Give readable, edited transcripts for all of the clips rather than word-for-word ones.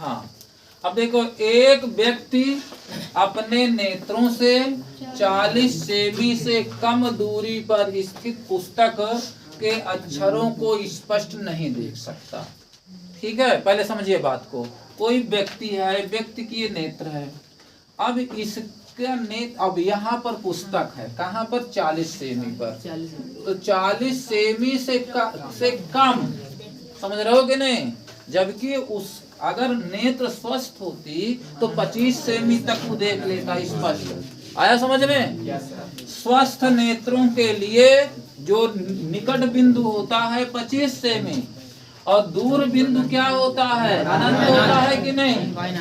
हाँ, अब देखो, एक व्यक्ति अपने नेत्रों से 40 सेमी से कम दूरी पर स्थित पुस्तक के अक्षरों को स्पष्ट नहीं देख सकता। ठीक है, पहले समझिए बात को। कोई व्यक्ति है, व्यक्ति की ये नेत्र है, अब इसका नेत्र, अब यहाँ पर पुस्तक है, कहाँ पर? 40 सेमी पर। तो 40 सेमी से कम, समझ रहे हो कि नहीं? जबकि उस अगर नेत्र स्वस्थ होती तो 25 सेमी तक वो देख लेता स्पष्ट। आया समझ में? स्वस्थ नेत्रों के लिए जो निकट बिंदु होता है 25 सेमी, और दूर बिंदु क्या होता है? अनंत होता है कि नहीं?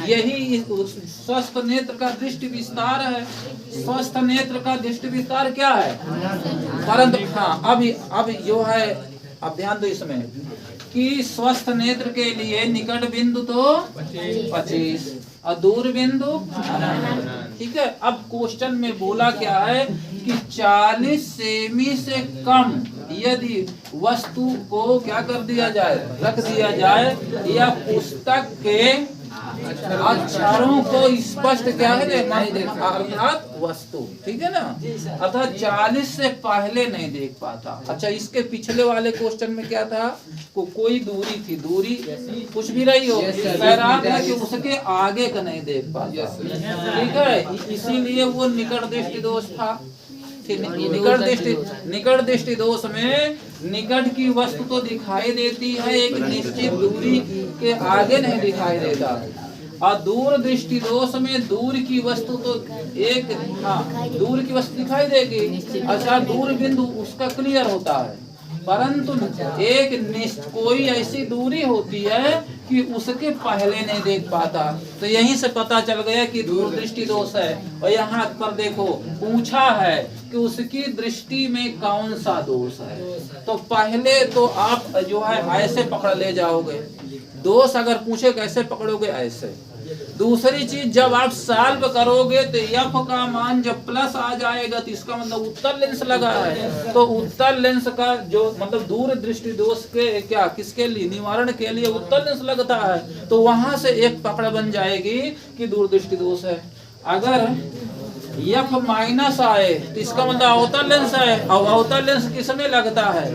यही स्वस्थ नेत्र का दृष्टि विस्तार है। स्वस्थ नेत्र का दृष्टि विस्तार क्या है? परंतु हाँ, अब जो है, अब ध्यान दो इसमें कि स्वस्थ नेत्र के लिए निकट बिंदु तो 25 और दूर बिंदु। ठीक है, अब क्वेश्चन में बोला क्या है कि 40 सेमी से कम यदि वस्तु को क्या कर दिया जाए? रख दिया जाए, या पुस्तक के अक्षरों को स्पष्ट क्या है? अर्थात वस्तु। ठीक है ना? अर्थात 40 से पहले नहीं देख पाता। अच्छा, इसके पिछले वाले क्वेश्चन में क्या था? कोई दूरी थी, दूरी कुछ भी रही हो, कि उसके आगे का नहीं देख पाता। ठीक है, इसीलिए वो निकट दृष्टि दोष था। निकट दृष्टि दोष में निकट की वस्तु तो दिखाई देती है, एक निश्चित दूरी के आगे नहीं दिखाई देता। और दूर दृष्टि दोष में दूर की वस्तु तो एक, हाँ, दूर की वस्तु दिखाई देगी। अच्छा, दूर बिंदु उसका क्लियर होता है, परंतु एक कोई ऐसी दूरी होती है कि उसके पहले नहीं देख पाता। तो यहीं से पता चल गया कि दूर दृष्टि दोष है। और यहाँ पर देखो पूछा है कि उसकी दृष्टि में कौन सा दोष है। तो पहले तो आप जो है ऐसे पकड़ ले जाओगे। दोष अगर पूछे कैसे पकड़ोगे? ऐसे। दूसरी चीज, जब आप सॉल्व करोगे तो एफ का मान जब प्लस आ जाएगा तो इसका मतलब उत्तर लेंस लगा है। तो उत्तर लेंस का जो मतलब दूर दृष्टि दोष के क्या, किसके लिए? निवारण के लिए उत्तर लेंस लगता है। तो वहां से एक पकड़ बन जाएगी कि दूर दृष्टि दोष है। अगर एफ माइनस आए तो इसका मतलब अवतल लेंस है। और अवतल लेंस किसमें लगता है?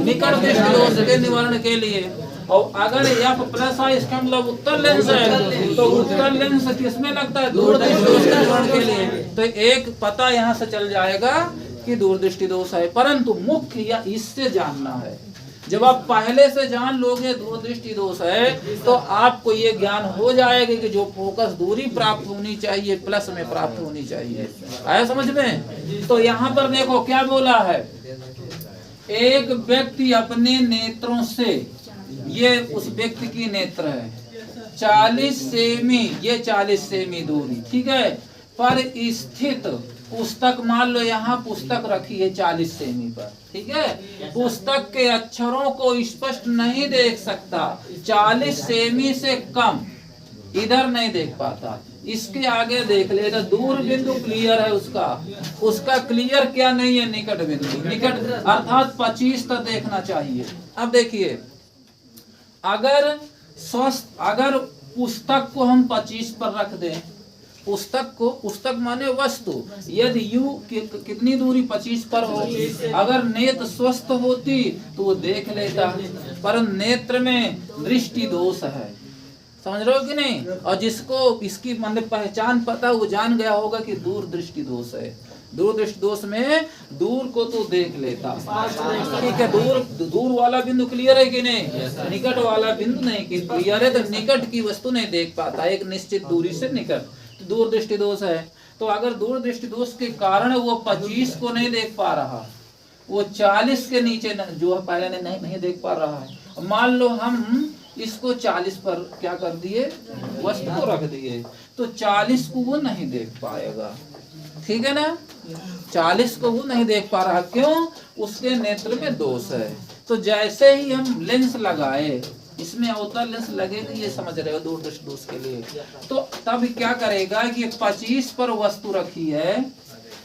निकट दृष्टि दोष के निवारण के लिए। और अगर एफ प्लस आए इसका मतलब उत्तर लेंस है। तो उत्तर लेंस किसमें लगता है? दूर दृष्टि दोष के निवारण के लिए। तो एक पता यहाँ से चल जाएगा कि दूर दृष्टि दोष है। परंतु मुख्य या इससे जानना है। जब आप पहले से जान लोगे दूर दृष्टि दोष है तो आपको ये ज्ञान हो जाएगा कि जो फोकस दूरी प्राप्त होनी चाहिए प्लस में प्राप्त होनी चाहिए। आया समझ में? तो यहाँ पर देखो क्या बोला है, एक व्यक्ति अपने नेत्रों से, ये उस व्यक्ति की नेत्र है, 40 सेमी, ये 40 सेमी दूरी, ठीक है, पर स्थित पुस्तक, मान लो यहाँ पुस्तक रखी है 40 सेमी पर, ठीक है, पुस्तक के अक्षरों को स्पष्ट नहीं देख सकता, 40 सेमी से कम इधर नहीं देख पाता, इसके आगे देख लेता, दूर बिंदु क्लियर है उसका क्लियर क्या नहीं है, निकट बिंदु, निकट अर्थात 25 तक देखना चाहिए। अब देखिए अगर पुस्तक को हम 25 पर रख दें, पुस्तक माने वस्तु, यदि यू कितनी दूरी 25 पर हो, अगर नेत्र स्वस्थ होती तो वो देख लेता, पर नेत्र में दृष्टि दोष है, समझ रहे हो कि नहीं, और जिसको इसकी मतलब पहचान पता वो जान गया होगा कि दूर दृष्टि दोष है। दूर दृष्टि दोष में दूर को तो देख लेता, ठीक है, दूर वाला बिंदु क्लियर है कि नहीं, निकट वाला बिंदु नहीं क्लियर है, तो निकट की वस्तु नहीं देख पाता, एक निश्चित दूरी से निकट, तो दूर दृष्टि दोष है। तो अगर दूर दृष्टि दोष के कारण वो 25 को नहीं देख पा रहा, वो 40 के नीचे जो पहले नहीं देख पा रहा है, मान लो हम इसको 40 पर क्या कर दिए, वस्तु को रख दिए, तो 40 को वो नहीं देख पाएगा, ठीक है ना, 40 को वो नहीं देख पा रहा, क्यों, उसके नेत्र में दोष है। तो जैसे ही हम लेंस लगाए, इसमें अवतल लेंस लगेगा, ये समझ रहे हो दूर दृष्टि दोष के लिए, तो तब क्या करेगा कि 25 पर वस्तु रखी है,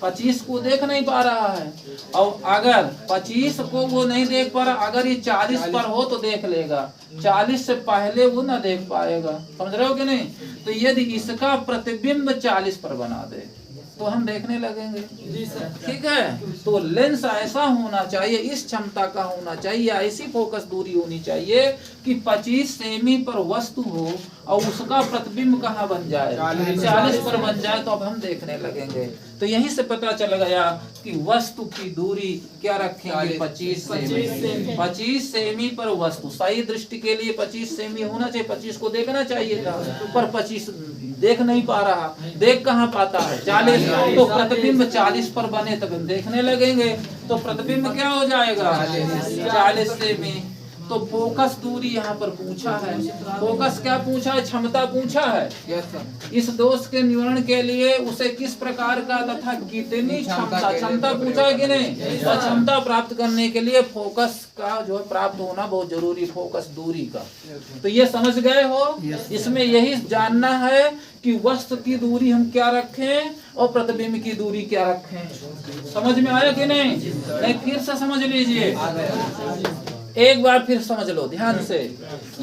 25 को देख नहीं पा रहा है, और अगर 25 को वो नहीं देख पा रहा, अगर ये 40 पर हो तो देख लेगा, 40 से पहले वो ना देख पाएगा। समझ रहे हो कि नहीं? तो यदि इसका प्रतिबिंब 40 पर बना दे तो हम देखने लगेंगे। जी सर। ठीक है, तो लेंस ऐसा होना चाहिए, इस क्षमता का होना चाहिए, ऐसी फोकस दूरी होनी चाहिए कि 25 सेमी पर वस्तु हो और उसका प्रतिबिंब कहाँ बन जाए, 40 पर बन जाए, तो अब हम देखने लगेंगे। तो यहीं से पता चल गया कि वस्तु की दूरी क्या रखेंगे, 25 सेमी। 25 सेमी पर वस्तु, सही दृष्टि के लिए 25 सेमी होना चाहिए, 25 को देखना चाहिए था, पर 25 देख नहीं पा रहा, देख कहाँ पाता है, 40। तो प्रतिबिंब 40 पर बने तब हम देखने लगेंगे, तो प्रतिबिंब क्या हो जाएगा, 40 सेमी। तो फोकस दूरी यहाँ पर पूछा है, फोकस क्या पूछा है, क्षमता पूछा है। इस दोष के निवारण के लिए उसे किस प्रकार का तथा कितनी क्षमता पूछा है कि नहीं। तो क्षमता प्राप्त करने के लिए फोकस का जो है प्राप्त होना बहुत जरूरी, फोकस दूरी का। तो ये समझ गए हो, इसमें यही जानना है कि वस्तु की दूरी हम क्या रखें और प्रतिबिंब की दूरी क्या रखें। समझ में आया कि नहीं? नहीं, फिर से समझ लीजिए, एक बार फिर समझ लो ध्यान से।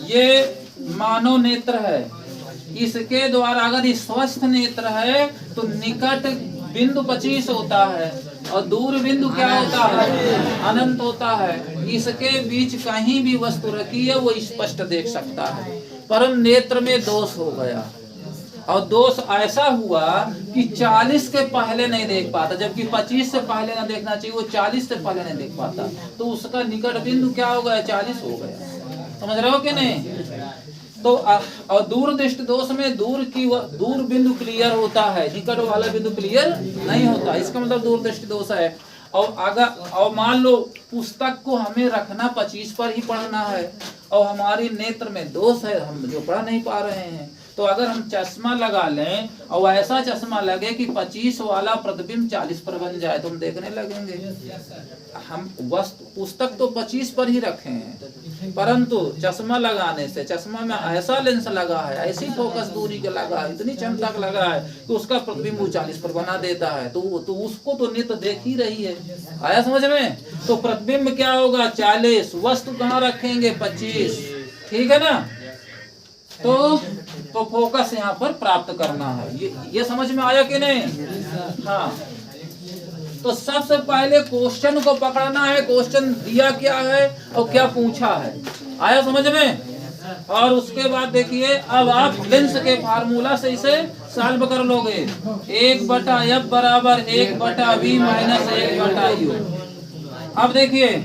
ये मानव नेत्र है, इसके द्वारा अगर ये स्वस्थ नेत्र है तो निकट बिंदु 25 होता है और दूर बिंदु क्या होता है, अनंत होता है। इसके बीच कहीं भी वस्तु रखी है वो स्पष्ट देख सकता है, परम नेत्र में दोष हो गया, और दोष ऐसा हुआ कि 40 के पहले नहीं देख पाता, जबकि 25 से पहले ना देखना चाहिए, वो 40 से पहले नहीं देख पाता, तो उसका निकट बिंदु क्या हो गया, 40 हो गया। समझ रहे हो कि नहीं? तो और दूर दृष्टि दोष में दूर बिंदु क्लियर होता है, निकट वाला बिंदु क्लियर नहीं होता, इसका मतलब दूर दृष्टि दोष है। और मान लो पुस्तक को हमें रखना 25 पर ही पढ़ना है और हमारी नेत्र में दोष है, हम जो पढ़ नहीं पा रहे हैं, तो अगर हम चश्मा लगा लें और ऐसा चश्मा लगे कि 25 वाला प्रतिबिंब 40 पर बन जाए तो हम देखने लगेंगे। हम वस्तु पुस्तक तो 25 पर ही रखे हैं, परंतु चश्मा लगाने से, चश्मा में ऐसा लेंस लगा है, ऐसी फोकस दूरी का लगा है, इतनी क्षमता का लगा है कि उसका प्रतिबिंब 40 पर बना देता है, तो उसको तो नित्य देख ही रही है। आया समझ में? तो प्रतिबिंब क्या होगा, 40, वस्तु कहाँ रखेंगे, 25। ठीक है ना? तो फोकस यहाँ पर प्राप्त करना है। ये समझ में आया कि नहीं? हाँ, तो सबसे पहले क्वेश्चन को पकड़ना है, क्वेश्चन दिया क्या है और क्या पूछा है। आया समझ में? और उसके बाद देखिए, अब आप लेंस के फार्मूला से इसे सॉल्व कर लोगे। 1/f बराबर 1/v माइनस 1/u। अब देखिए,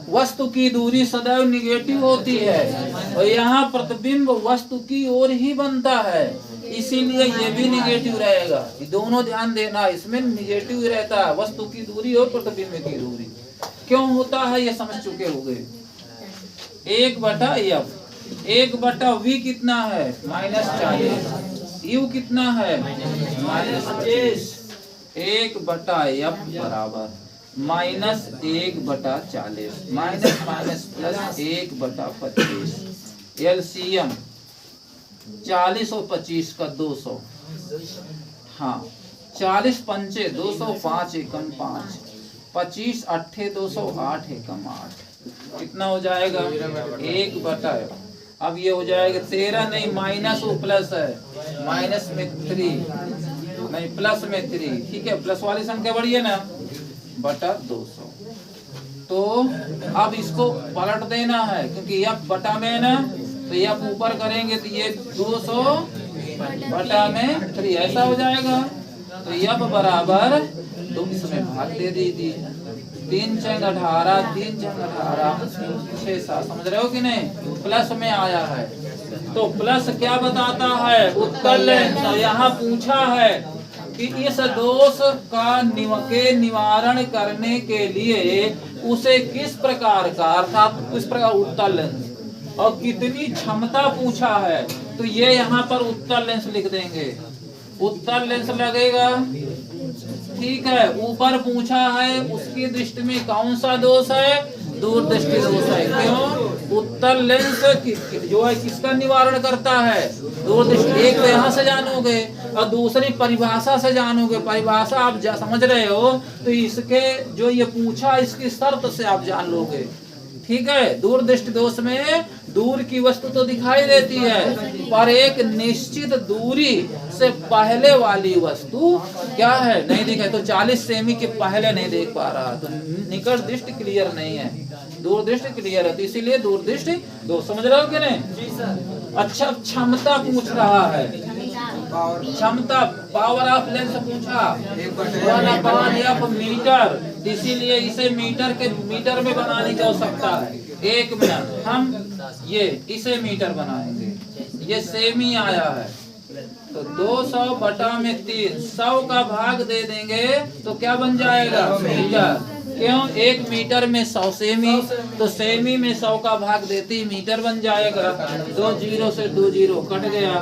वस्तु की दूरी सदैव निगेटिव होती है और यहाँ प्रतिबिंब वस्तु की ओर ही बनता है, इसीलिए ये भी निगेटिव रहेगा। दोनों ध्यान देना, इसमें निगेटिव ही रहता है, वस्तु की दूरी और प्रतिबिंब की दूरी। क्यों होता है ये समझ चुके होंगे। 1/f, 1/v कितना है, -40, u कितना है, -25। 1/f बराबर -1/40, माइनस माइनस प्लस 1/25। एलसीएम 40 और 25 का 200। हाँ, 40 पंचे 205 एकम 5, 25 अट्ठे 208 एकम 8, कितना हो जाएगा, 1/। अब ये हो जाएगा 13 नहीं, माइनस और प्लस है, माइनस में 3 नहीं, प्लस में 3। ठीक है, प्लस वाली संख्या बढ़ी है ना, बटा 200। तो अब इसको पलट देना है, क्योंकि f बटा में ना, तो f ऊपर करेंगे तो ये 200 बटा में 3 ऐसा हो जाएगा। तो f बराबर, तो इसमें भाग दे दीजिए, 3 छंग 18, 3 छंग 18, 6 7। समझ रहे हो कि नहीं? प्लस में आया है, तो प्लस क्या बताता है, उत्तर लेंस। तो यहाँ पूछा है कि इस दोष का निवारण करने के लिए उसे किस प्रकार का, अर्थात किस प्रकार उत्तर लेंस और कितनी क्षमता पूछा है, तो ये यहाँ पर उत्तर लेंस लिख देंगे। उत्तर लेंस लगेगा, ठीक है। ऊपर पूछा है उसकी दृष्टि में कौन सा दोष है, दूरदृष्टि दोष है। क्यों? उत्तल लेंस जो है किसका निवारण करता है? दूरदृष्टि। एक तो यहाँ से जानोगे और दूसरी परिभाषा से जानोगे। परिभाषा आप समझ रहे हो तो इसके जो ये पूछा इसकी शर्त से आप जान लोगे। ठीक है। दूरदृष्टि दोष में दूर की वस्तु तो दिखाई देती है पर एक निश्चित दूरी से पहले वाली वस्तु क्या है? नहीं दिखाई। तो 40 सेमी के पहले नहीं देख पा रहा तो निकट दृष्टि क्लियर नहीं है, दूरदृष्टि क्लियर है। तो इसीलिए दूरदृष्टि दोष। समझ रहे हो कि नहीं? जी सर। अच्छा, क्षमता पूछ रहा है। क्षमता पावर ऑफ लेंस पूछा 1/f मीटर। इसीलिए इसे मीटर में बनाने की आवश्यकता है। 1 मिनट हम इसे मीटर बनाएंगे। ये सेमी आया है तो 200/3 100 का भाग दे देंगे तो क्या बन जाएगा? मीटर। क्यों? 1 मीटर में 100 सेमी, तो सेमी में 100 का भाग देते ही मीटर बन जाएगा। 2 जीरो से 2 जीरो कट गया।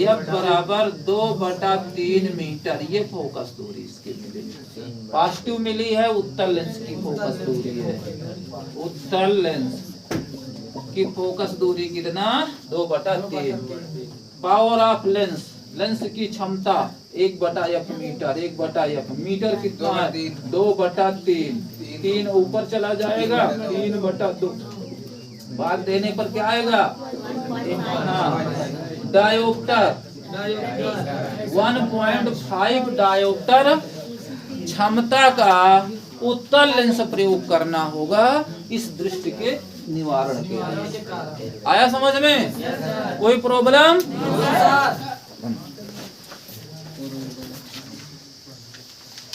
F बराबर 2/3 मीटर। ये फोकस दूरी इसकी मिली, पॉजिटिव मिली है। उत्तल लेंस की फोकस दूरी है। उत्तल लेंस की फोकस दूरी कितना? 2/3। पावर ऑफ लेंस, लेंस की क्षमता 1/f मीटर। 1/f मीटर कितना है? 2/3। 3 ऊपर चला जाएगा, 3/2 भाग देने पर क्या आएगा? डायोप्टर 1.5 डायोप्टर क्षमता का उत्तल लेंस प्रयोग करना होगा इस दृष्टि के निवारण के लिए। आया समझ में? कोई प्रॉब्लम?